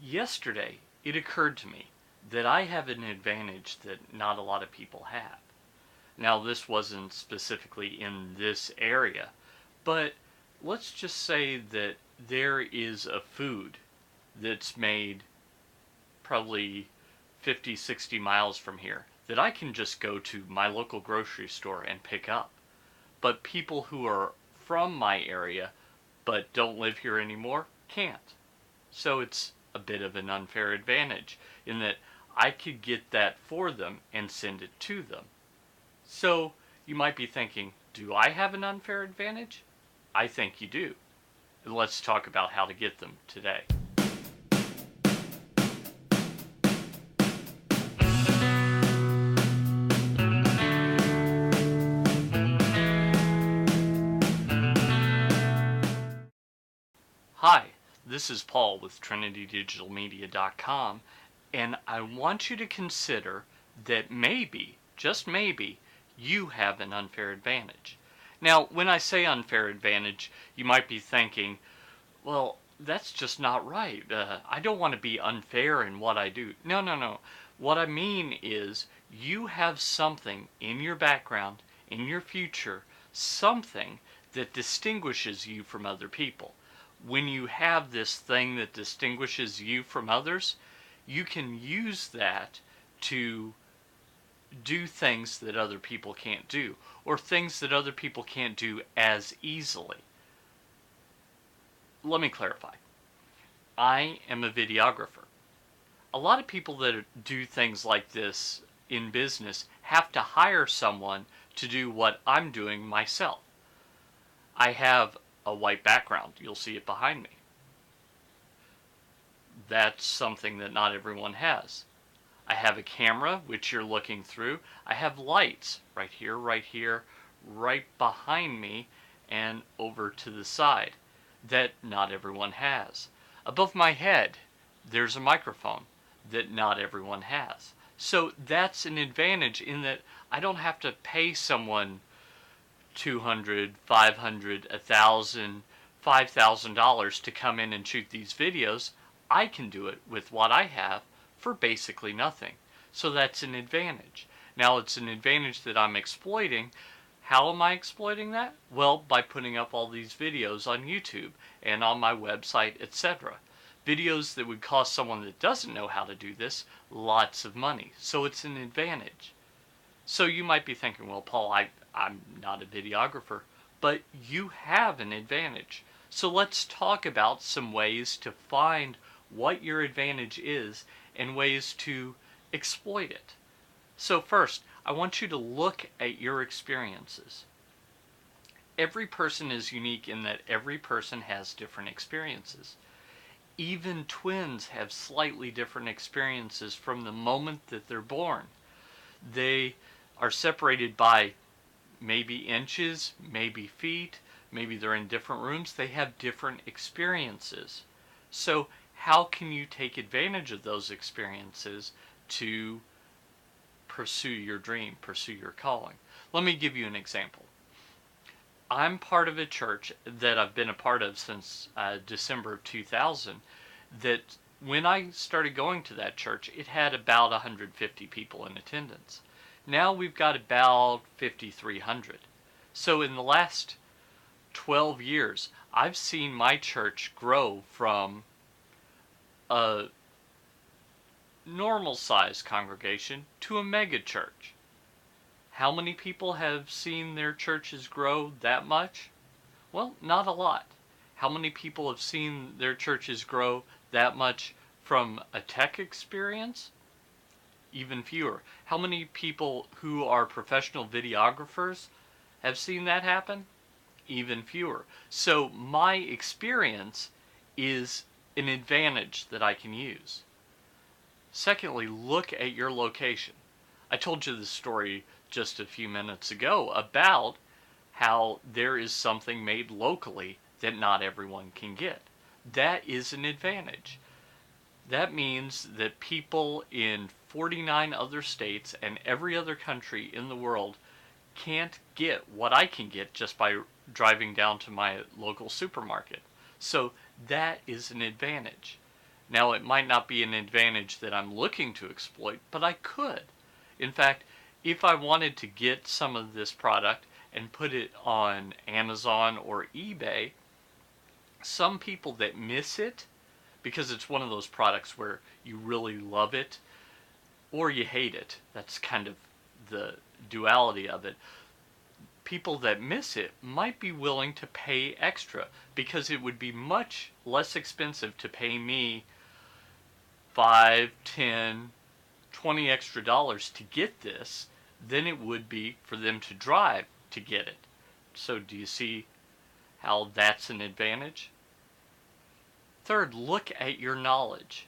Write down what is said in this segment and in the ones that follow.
Yesterday, it occurred to me that I have an advantage that not a lot of people have. Now, this wasn't specifically in this area, but let's just say that there is a food that's made probably 50, 60 miles from here that I can just go to my local grocery store and pick up. But people who are from my area but don't live here anymore can't. So it's a bit of an unfair advantage in that I could get that for them and send it to them. So you might be thinking, do I have an unfair advantage? I think you do. And let's talk about how to get them today. Hi, this is Paul with TrinityDigitalMedia.com, and I want you to consider that maybe, just maybe, you have an unfair advantage. Now, when I say unfair advantage, you might be thinking, well, that's just not right. I don't want to be unfair in what I do. No, no, no. What I mean is you have something in your background, in your future, something that distinguishes you from other people. When you have this thing that distinguishes you from others, you can use that to do things that other people can't do, or things that other people can't do as easily. Let me clarify. I am a videographer. A lot of people that do things like this in business have to hire someone to do what I'm doing myself. I have a white background. You'll see it behind me. That's something that not everyone has. I have a camera, which you're looking through. I have lights right here, right behind me, and over to the side that not everyone has. Above my head, there's a microphone that not everyone has. So that's an advantage in that I don't have to pay someone $200, $500, $1,000, $5,000 to come in and shoot these videos. I can do it with what I have for basically nothing. So that's an advantage. Now it's an advantage that I'm exploiting. How am I exploiting that? Well, by putting up all these videos on YouTube and on my website, etc. Videos that would cost someone that doesn't know how to do this lots of money. So it's an advantage. So you might be thinking, well, Paul, I'm not a videographer, but you have an advantage. So let's talk about some ways to find what your advantage is and ways to exploit it. So first, I want you to look at your experiences. Every person is unique in that every person has different experiences. Even twins have slightly different experiences from the moment that they're born. They are separated by maybe inches, maybe feet, maybe they're in different rooms. They have different experiences. So how can you take advantage of those experiences to pursue your dream, pursue your calling? Let me give you an example. I'm part of a church that I've been a part of since December of 2000 that when I started going to that church, it had about 150 people in attendance. Now we've got about 5,300. So in the last 12 years, I've seen my church grow from a normal sized congregation to a mega church. How many people have seen their churches grow that much? Well, not a lot. How many people have seen their churches grow that much from a tech experience? Even fewer. How many people who are professional videographers have seen that happen? Even fewer. So my experience is an advantage that I can use. Secondly, look at your location. I told you this story just a few minutes ago about how there is something made locally that not everyone can get. That is an advantage. That means that people in 49 other states and every other country in the world can't get what I can get just by driving down to my local supermarket. So that is an advantage. Now, it might not be an advantage that I'm looking to exploit, but I could. In fact, if I wanted to get some of this product and put it on Amazon or eBay, some people that miss it, because it's one of those products where you really love it or you hate it, that's kind of the duality of it. People that miss it might be willing to pay extra because it would be much less expensive to pay me 5, 10, 20 extra dollars to get this than it would be for them to drive to get it. So do you see how that's an advantage? Third, look at your knowledge.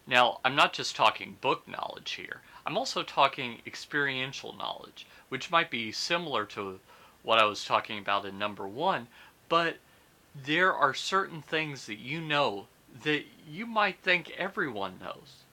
Now, I'm not just talking book knowledge here. I'm also talking experiential knowledge, which might be similar to what I was talking about in number 1, but there are certain things that you know that you might think everyone knows.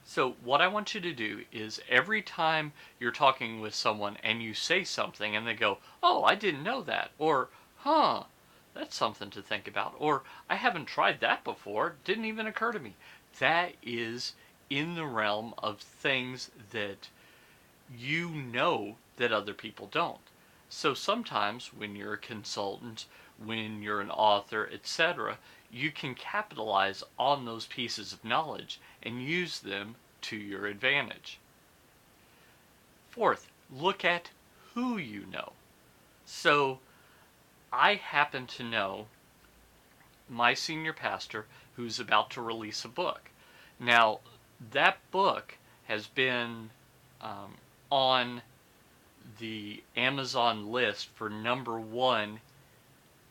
So what I want you to do is every time you're talking with someone and you say something and they go, "Oh, I didn't know that," or "Huh, that's something to think about," or "I haven't tried that before, didn't even occur to me." That is in the realm of things that you know that other people don't. So sometimes when you're a consultant, when you're an author, etc., you can capitalize on those pieces of knowledge and use them to your advantage. Fourth, look at who you know. So I happen to know my senior pastor who's about to release a book. Now, that book has been on the Amazon list for number 1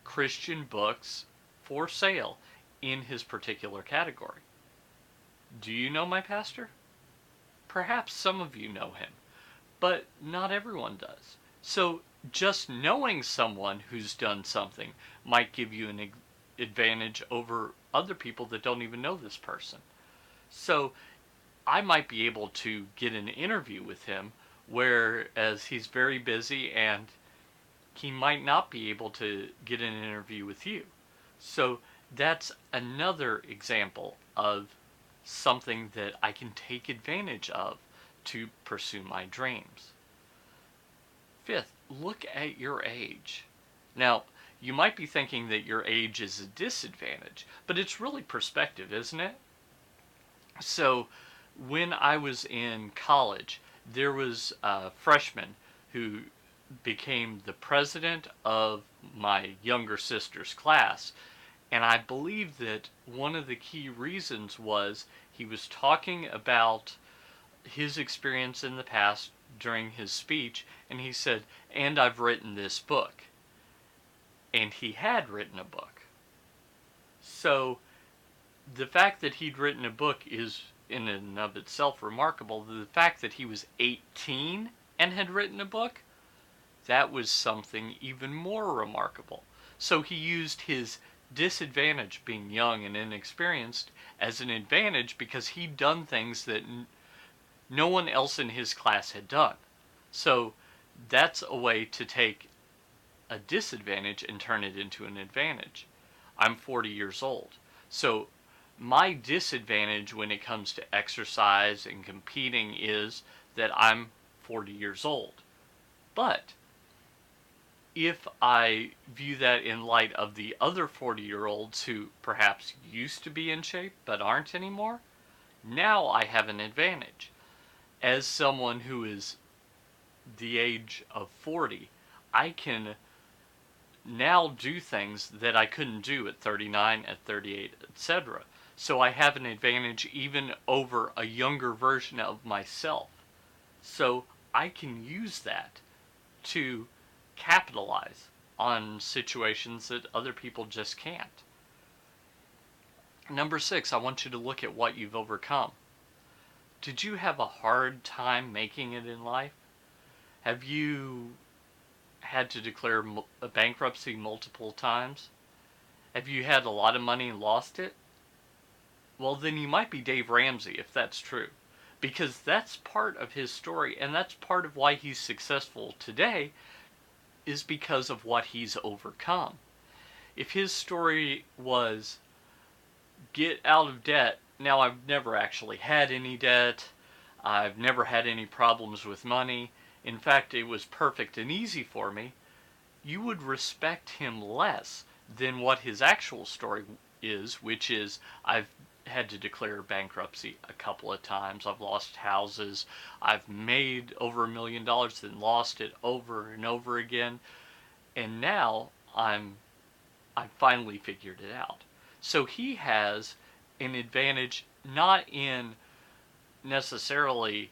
Christian books for sale in his particular category. Do you know my pastor? Perhaps some of you know him, but not everyone does. So just knowing someone who's done something might give you an advantage over other people that don't even know this person. So I might be able to get an interview with him, whereas he's very busy and he might not be able to get an interview with you. So that's another example of something that I can take advantage of to pursue my dreams. Fifth, look at your age. Now, you might be thinking that your age is a disadvantage, but it's really perspective, isn't it? So, when I was in college, there was a freshman who became the president of my younger sister's class. And I believe that one of the key reasons was he was talking about his experience in the past during his speech, and he said, "And I've written this book." And he had written a book. So the fact that he'd written a book is in and of itself remarkable. The fact that he was 18 and had written a book, that was something even more remarkable. So he used his disadvantage, being young and inexperienced, as an advantage because he'd done things that no one else in his class had done. So that's a way to take a disadvantage and turn it into an advantage. I'm 40 years old. So my disadvantage when it comes to exercise and competing is that I'm 40 years old. But if I view that in light of the other 40-year-olds who perhaps used to be in shape but aren't anymore, now I have an advantage. As someone who is the age of 40, I can now do things that I couldn't do at 39, at 38, etc. So I have an advantage even over a younger version of myself. So I can use that to capitalize on situations that other people just can't. Number 6, I want you to look at what you've overcome. Did you have a hard time making it in life? Have you had to declare a bankruptcy multiple times? Have you had a lot of money and lost it? Well, then you might be Dave Ramsey if that's true. Because that's part of his story, and that's part of why he's successful today, is because of what he's overcome. If his story was get out of debt. Now, I've never actually had any debt. I've never had any problems with money. In fact, it was perfect and easy for me. You would respect him less than what his actual story is, which is I've had to declare bankruptcy a couple of times. I've lost houses. I've made over $1 million and lost it over and over again. And now I've finally figured it out. So he has an advantage not in necessarily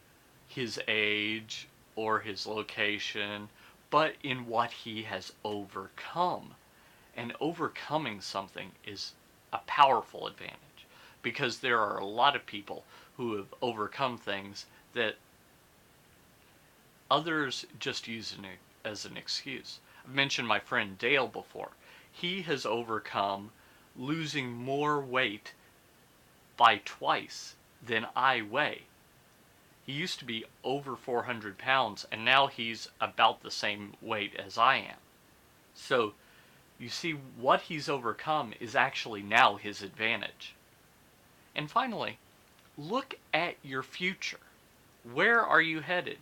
his age or his location, but in what he has overcome. And overcoming something is a powerful advantage because there are a lot of people who have overcome things that others just use as an excuse. I've mentioned my friend Dale before. He has overcome losing more weight by twice than I weigh. He used to be over 400 pounds, and now he's about the same weight as I am. So, you see, what he's overcome is actually now his advantage. And finally, look at your future. Where are you headed?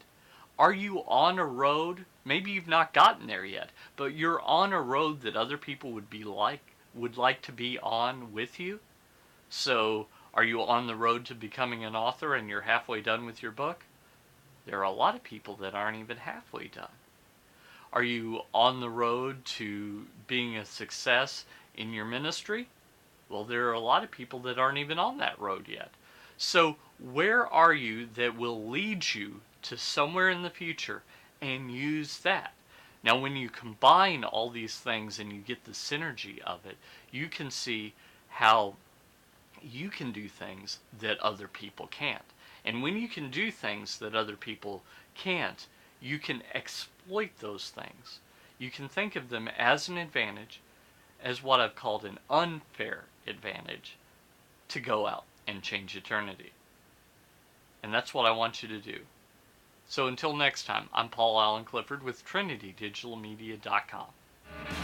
Are you on a road? Maybe you've not gotten there yet, but you're on a road that other people would like to be on with you. So, are you on the road to becoming an author and you're halfway done with your book? There are a lot of people that aren't even halfway done. Are you on the road to being a success in your ministry? Well, there are a lot of people that aren't even on that road yet. So, where are you that will lead you to somewhere in the future, and use that? Now, when you combine all these things and you get the synergy of it, you can see how you can do things that other people can't. And when you can do things that other people can't, you can exploit those things. You can think of them as an advantage, as what I've called an unfair advantage, to go out and change eternity. And that's what I want you to do. So until next time, I'm Paul Allen Clifford with TrinityDigitalMedia.com.